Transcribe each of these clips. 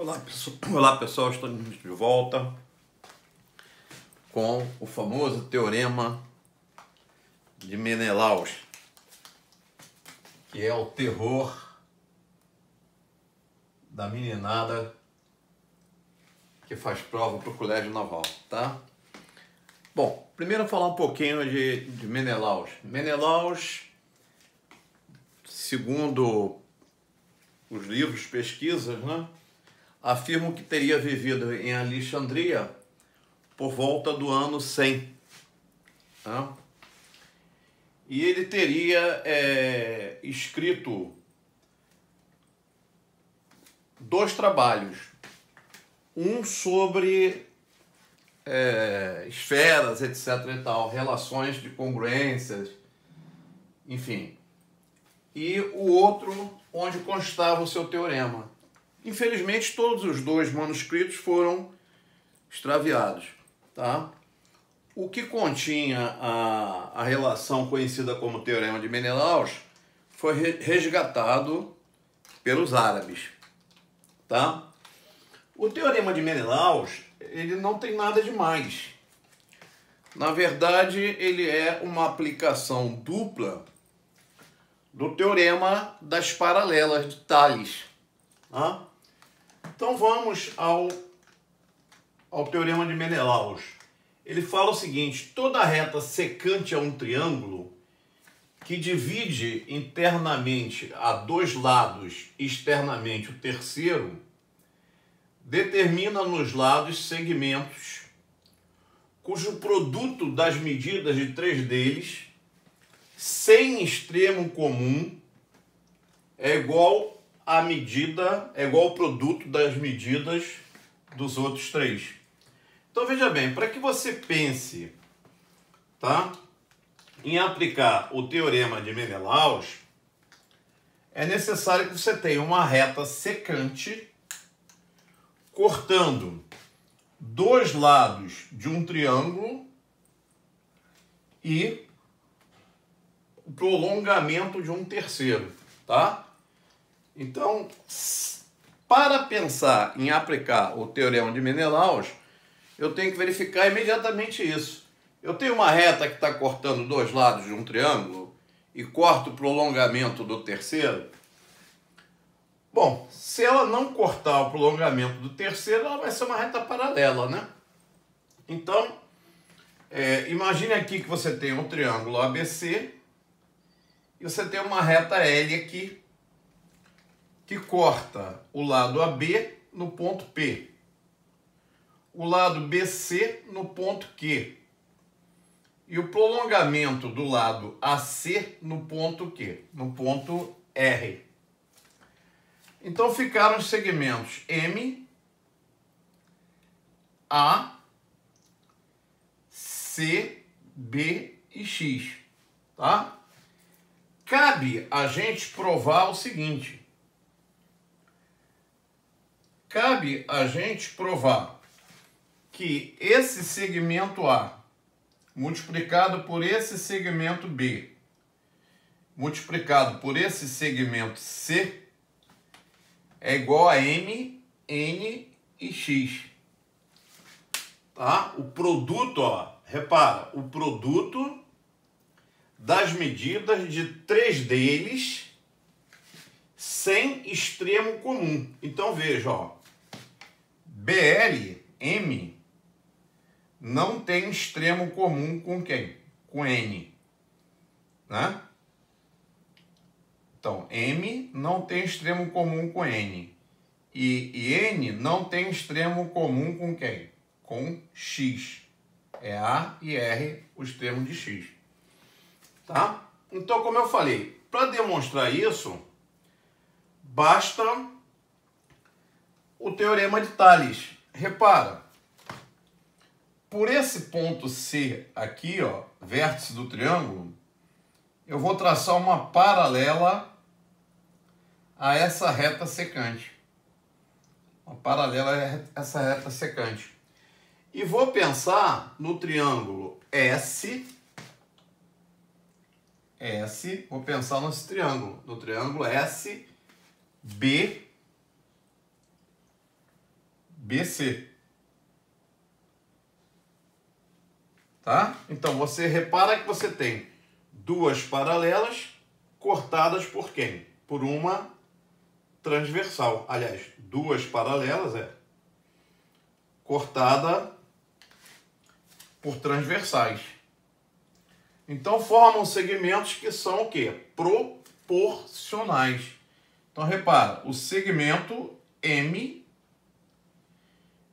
Olá pessoal, estamos de volta com o famoso teorema de Menelaus, que é o terror da meninada que faz prova para o colégio naval, tá? Bom, primeiro falar um pouquinho de Menelaus. Menelaus, segundo os livros, pesquisas, né, afirmam que teria vivido em Alexandria por volta do ano 100. Tá? E ele teria escrito 2 trabalhos. Um sobre esferas, etc. e tal, relações de congruências, enfim. E o outro onde constava o seu teorema. Infelizmente, todos os 2 manuscritos foram extraviados. Tá? O que continha a relação conhecida como Teorema de Menelaus foi resgatado pelos árabes. Tá? O Teorema de Menelaus, ele não tem nada demais. Na verdade, ele é uma aplicação dupla do Teorema das Paralelas de Tales. Tá? Então vamos ao Teorema de Menelaus. Ele fala o seguinte: toda reta secante a um triângulo que divide internamente a 2 lados e externamente o terceiro, determina nos lados segmentos cujo produto das medidas de 3 deles, sem extremo comum, é igual ao produto das medidas dos outros 3. Então veja bem, para que você pense, tá, em aplicar o teorema de Menelaus, é necessário que você tenha uma reta secante cortando 2 lados de um triângulo e o prolongamento de um terceiro, tá? Então, para pensar em aplicar o teorema de Menelaus, eu tenho que verificar imediatamente isso. Eu tenho uma reta que está cortando 2 lados de um triângulo e corto o prolongamento do terceiro. Bom, se ela não cortar o prolongamento do terceiro, ela vai ser uma reta paralela, né? Então, imagine aqui que você tem um triângulo ABC e você tem uma reta L aqui que corta o lado AB no ponto P, o lado BC no ponto Q e o prolongamento do lado AC no ponto Q, no ponto R. Então ficaram os segmentos M, A, C, B e X, tá? Cabe a gente provar o seguinte. Cabe a gente provar que esse segmento A multiplicado por esse segmento B multiplicado por esse segmento C é igual a M, N e X. Tá? O produto, ó, repara, o produto das medidas de 3 deles sem extremo comum. Então veja, ó, BL, M, não tem extremo comum com quem? Com N. Né? Então, M não tem extremo comum com N. E N não tem extremo comum com quem? Com X. É A e R o extremo de X. Tá? Então, como eu falei, para demonstrar isso, basta o teorema de Tales. Repara, por esse ponto C aqui, ó, vértice do triângulo, eu vou traçar uma paralela a essa reta secante. Uma paralela a essa reta secante. E vou pensar no triângulo S, vou pensar nesse triângulo, no triângulo S, B, BC. Tá? Então, você repara que você tem duas paralelas cortadas por quem? Por uma transversal. Aliás, duas paralelas cortada por transversais. Então, formam segmentos que são o quê? Proporcionais. Então, repara, o segmento M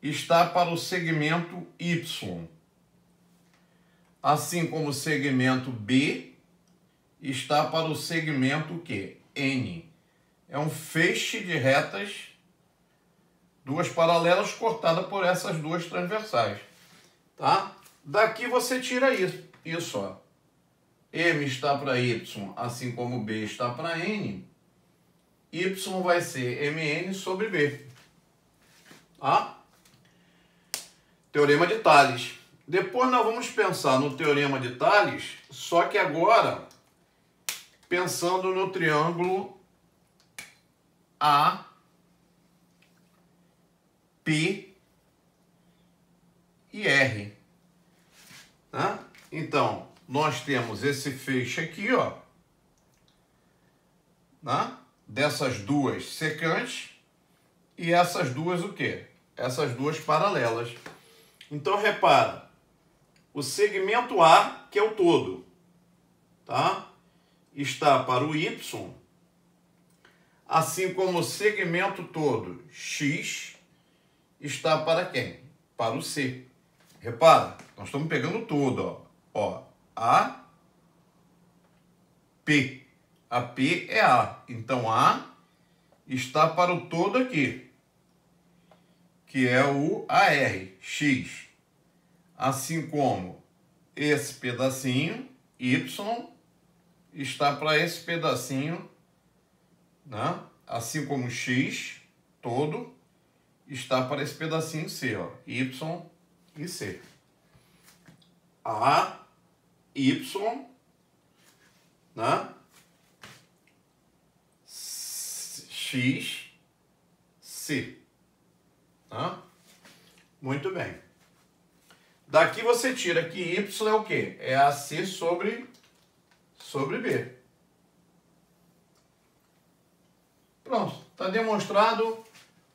está para o segmento Y. Assim como o segmento B está para o segmento Q, N. É um feixe de retas, duas paralelas cortadas por essas duas transversais. Tá? Daqui você tira isso, ó. M está para Y, assim como B está para N. Y vai ser Mn sobre B. Tá? Teorema de Tales. Depois nós vamos pensar no Teorema de Tales, só que agora pensando no triângulo A, P e R. Tá? Então, nós temos esse feixe aqui, ó, tá? Dessas duas secantes e essas duas o quê? Essas duas paralelas. Então, repara, o segmento A, que é o todo, tá? Está para o Y, assim como o segmento todo X está para quem? Para o C. Repara, nós estamos pegando tudo, ó. A, P. A P é A. Então, A está para o todo aqui, que é o AR, X. Assim como esse pedacinho, Y, está para esse pedacinho, né? Assim como X, todo, está para esse pedacinho C, ó, Y e C. A, Y, né? X, C. Tá? Muito bem. Daqui você tira que Y é o quê? É AC sobre B. Pronto. Está demonstrado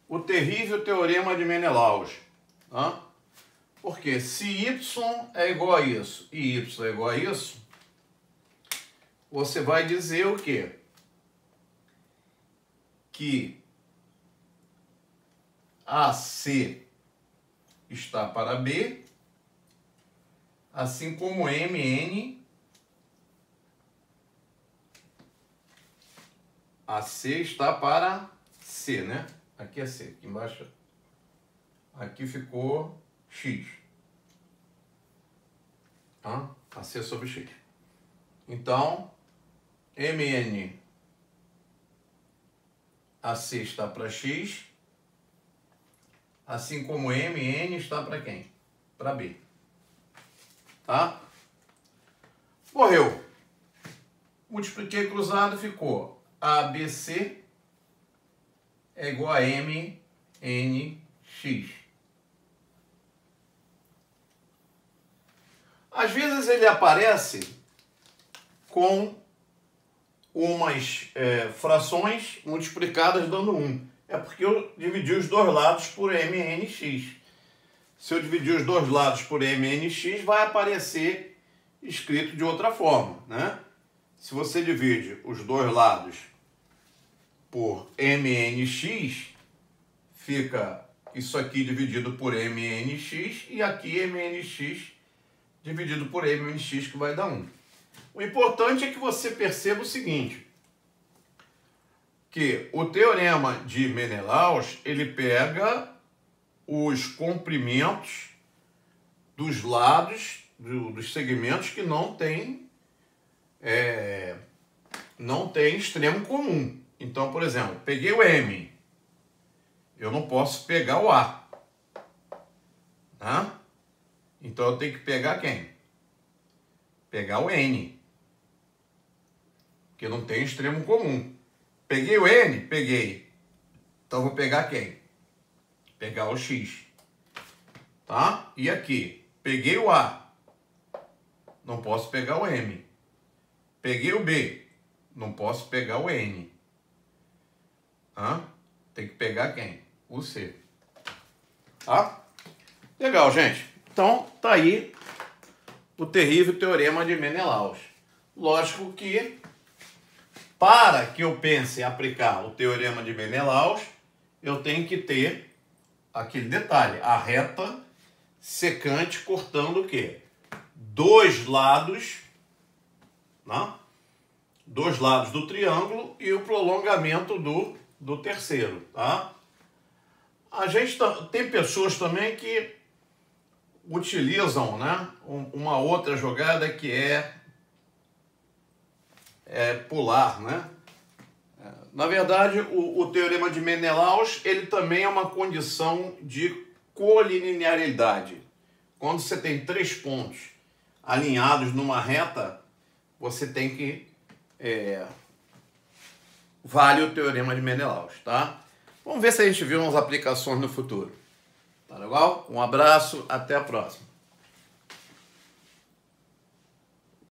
o terrível teorema de Menelaus. Tá? Porque se Y é igual a isso e Y é igual a isso, você vai dizer o quê? Que AC está para B, assim como MN, AC está para C, né? Aqui é C, aqui embaixo. Aqui ficou X. Tá? AC sobre X. Então, MN, AC está para X, assim como MN está para quem? Para B. Tá? Morreu. Multipliquei cruzado, ficou ABC é igual a MNX. Às vezes ele aparece com umas frações multiplicadas dando 1. É porque eu dividi os dois lados por MNX. Se eu dividir os dois lados por MNX, vai aparecer escrito de outra forma, né? Se você divide os dois lados por MNX, fica isso aqui dividido por MNX e aqui MNX dividido por MNX, que vai dar 1. O importante é que você perceba o seguinte, que o teorema de Menelaus, ele pega os comprimentos dos lados, dos segmentos que não tem extremo comum. Então, por exemplo, peguei o M, eu não posso pegar o A. Tá? Então, eu tenho que pegar quem? Pegar o N, porque não tem extremo comum. Peguei o N? Peguei. Então, vou pegar quem? pegar o x. Tá? E aqui, peguei o A, não posso pegar o M. Peguei o B, não posso pegar o N. Tem que pegar quem? O C. Tá? Legal, gente. Então, tá aí o terrível teorema de Menelaus. Lógico que, para que eu pense em aplicar o teorema de Menelaus, eu tenho que ter aquele detalhe, a reta secante cortando o quê? Dois lados, né? Dois lados do triângulo e o prolongamento do terceiro, tá? A gente tem pessoas também que utilizam, né, uma outra jogada que é pular, né? Na verdade, o teorema de Menelaus, ele também é uma condição de colinearidade. Quando você tem três pontos alinhados numa reta, você tem que vale o teorema de Menelaus, tá? Vamos ver se a gente vê umas aplicações no futuro. Tá legal? Um abraço, até a próxima.